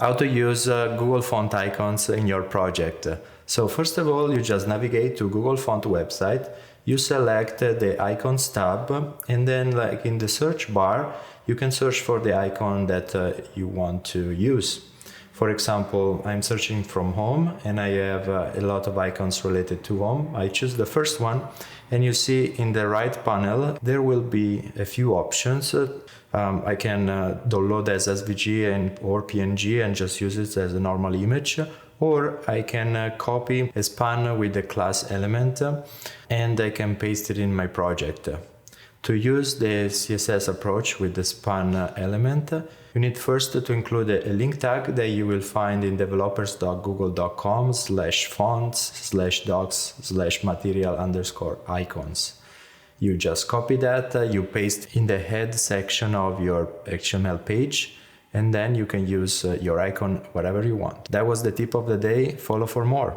How to use Google Font icons in your project. So first of all, you just navigate to Google Font website, you select the icons tab, and then like in the search bar, you can search for the icon that you want to use. For example, I'm searching from home and I have a lot of icons related to home. I choose the first one and you see in the right panel there will be a few options. I can download as SVG or PNG and just use it as a normal image, or I can copy a span with the class element and I can paste it in my project. To use the CSS approach with the span element, you need first to include a link tag that you will find in developers.google.com/fonts/docs/material_icons. You just copy that, you paste in the head section of your HTML page, and then you can use your icon whatever you want. That was the tip of the day. Follow for more.